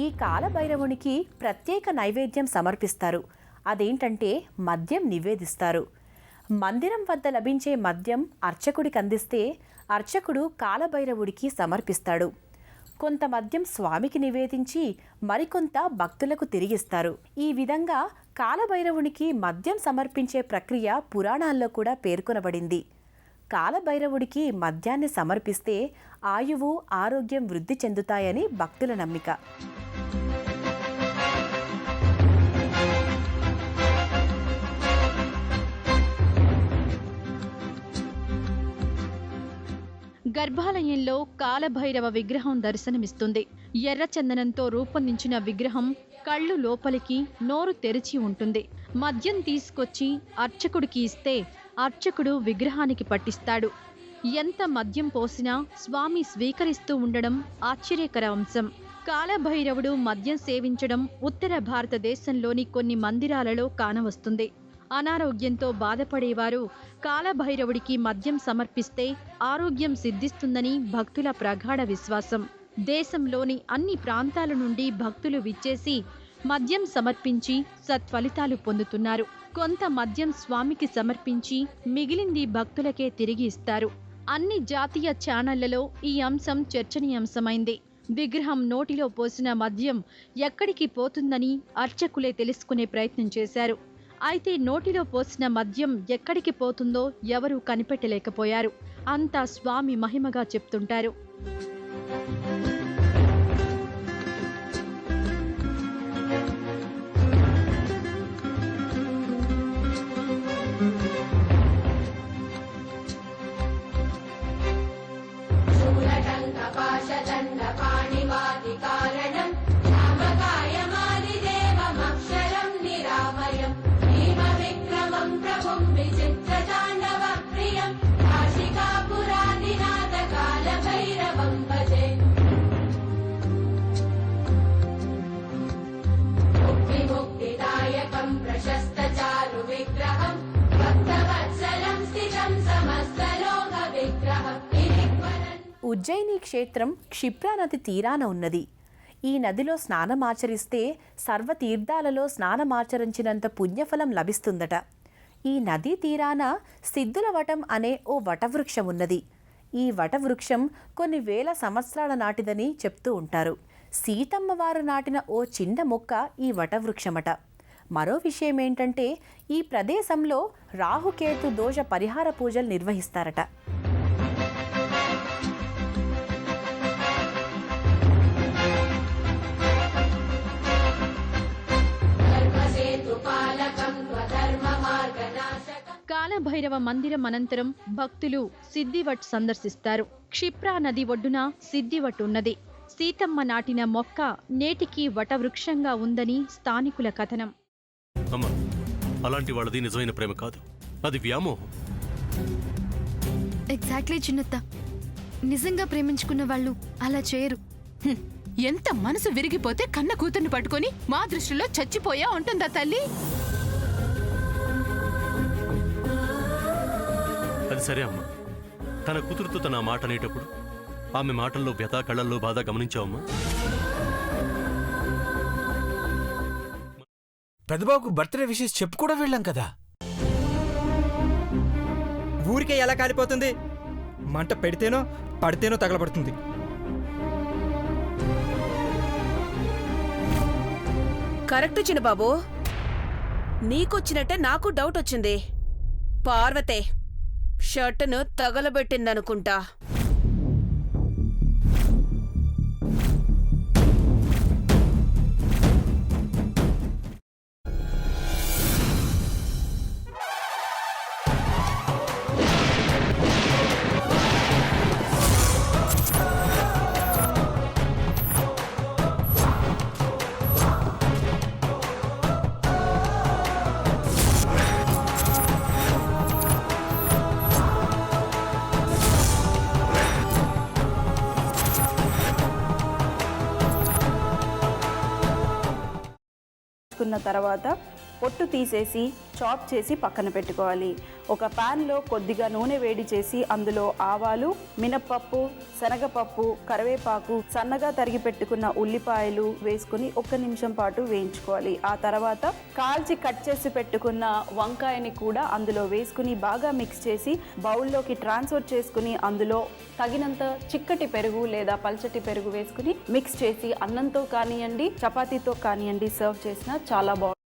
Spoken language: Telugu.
ఈ కాలభైరవునికి ప్రత్యేక నైవేద్యం సమర్పిస్తారు. అదేంటంటే మద్యం నివేదిస్తారు. మందిరం వద్ద లభించే మద్యం అర్చకుడికి అందిస్తే అర్చకుడు కాలభైరవుడికి సమర్పిస్తాడు. కొంత మద్యం స్వామికి నివేదించి మరికొంత భక్తులకు తిరిగిస్తారు. ఈ విధంగా కాలభైరవునికి మద్యం సమర్పించే ప్రక్రియ పురాణాల్లో కూడా పేర్కొనబడింది. కాలభైరవుడికి మద్యాన్ని సమర్పిస్తే ఆయువు, ఆరోగ్యం వృద్ధి చెందుతాయని భక్తుల నమ్మిక. గర్భాలయంలో కాలభైరవ విగ్రహం దర్శనమిస్తుంది. ఎర్రచందనంతో రూపొందించిన విగ్రహం కళ్ళు లోపలికి, నోరు తెరిచి ఉంటుంది. మద్యం తీసుకొచ్చి అర్చకుడికి ఇస్తే అర్చకుడు విగ్రహానికి పట్టిస్తాడు. ఎంత మద్యం పోసినా స్వామి స్వీకరిస్తూ ఉండడం ఆశ్చర్యకర అంశం. కాలభైరవుడు మద్యం సేవించడం ఉత్తర భారతదేశంలోని కొన్ని మందిరాలలో కానవస్తుంది. అనారోగ్యంతో బాధపడేవారు కాలభైరవుడికి మద్యం సమర్పిస్తే ఆరోగ్యం సిద్ధిస్తుందని భక్తుల ప్రగాఢ విశ్వాసం. దేశంలోని అన్ని ప్రాంతాల నుండి భక్తులు విచ్చేసి మద్యం సమర్పించి సత్ఫలితాలు పొందుతున్నారు. కొంత మద్యం స్వామికి సమర్పించి మిగిలింది భక్తులకే తిరిగి ఇస్తారు. అన్ని జాతీయ ఛానళ్లలో ఈ అంశం చర్చనీయాంశమైంది. విగ్రహం నోటిలో పోసిన మద్యం ఎక్కడికి పోతుందని అర్చకులే తెలుసుకునే ప్రయత్నం చేశారు. అయితే నోటిలో పోసిన మద్యం ఎక్కడికి పోతుందో ఎవరూ కనిపెట్టలేకపోయారు. అంతా స్వామి మహిమగా చెప్తుంటారు. ఉజ్జయిని క్షేత్రం క్షిప్రా నది తీరాన ఉన్నది. ఈ నదిలో స్నానమాచరిస్తే సర్వతీర్థాలలో స్నానమాచరించినంత పుణ్యఫలం లభిస్తుందట. ఈ నదీ తీరాన సిద్ధుల వటం అనే ఓ వటవృక్షం ఉన్నది. ఈ వటవృక్షం కొన్ని వేల సంవత్సరాల నాటిదని చెప్తూ ఉంటారు. సీతమ్మవారు నాటిన ఓ చిన్న మొక్క ఈ వటవృక్షమట. మరో విషయం ఏంటంటే ఈ ప్రదేశంలో రాహుకేతు దోష పరిహార పూజలు నిర్వహిస్తారట. కాలభైరవ మందిరం అనంతరం భక్తులు సిద్ధివట్ సందర్శిస్తారు. క్షిప్రా నది ఒడ్డున సిద్ధివట్ ఉన్నది. సీతమ్మ నాటిన మొక్క నేటికి వటవృక్షంగా ఉందని స్థానికుల కథనం. అలాంటి వాళ్ళది నిజమైన ప్రేమ కాదు, అది వ్యామోహం. ఎగ్జాక్ట్లీ చిన్నత్త, నిజంగా ప్రేమించుకున్న వాళ్ళు అలా చేయరు. ఎంత మనసు విరిగిపోతే కన్న కూతుర్ని పట్టుకొని మా దృష్టిలో చచ్చిపోయా ఉంటుందా తల్లి? అది సరే అమ్మా, తన కూతురుతో తన మాట అనేటప్పుడు ఆమె మాటల్లో వ్యథ, కళ్ళల్లో బాధ గమనించావమ్మా? పెద్దబాబుకు బర్త్డే విషెస్ చెప్పు కూడా వెళ్ళాం కదా. ఊరికే ఎలా కాలిపోతుంది? మంట పెడితేనో పడితేనో తగలబడుతుంది. కరెక్ట్ చిన్నబాబు, నీకొచ్చినట్టే నాకు డౌట్ వచ్చింది. పార్వతే షర్టును తగలబెట్టిందనుకుంటా. తర్వాత పొట్టు తీసేసి చాప్ చేసి పక్కన పెట్టుకోవాలి. ఒక ప్యాన్లో కొద్దిగా నూనె వేడి చేసి అందులో ఆవాలు, మినప్పప్పు, శనగపప్పు, కరివేపాకు, సన్నగా తరిగి పెట్టుకున్న ఉల్లిపాయలు వేసుకుని 1 నిమిషం పాటు వేయించుకోవాలి. ఆ తర్వాత కాల్చి కట్ చేసి పెట్టుకున్న వంకాయని కూడా అందులో వేసుకుని బాగా మిక్స్ చేసి బౌల్లోకి ట్రాన్స్ఫర్ చేసుకుని అందులో తగినంత చిక్కటి పెరుగు లేదా పల్చటి పెరుగు వేసుకుని మిక్స్ చేసి అన్నంతో కానివ్వండి, చపాతీతో కానివ్వండి సర్వ్ చేసినా చాలా బాగుంటుంది.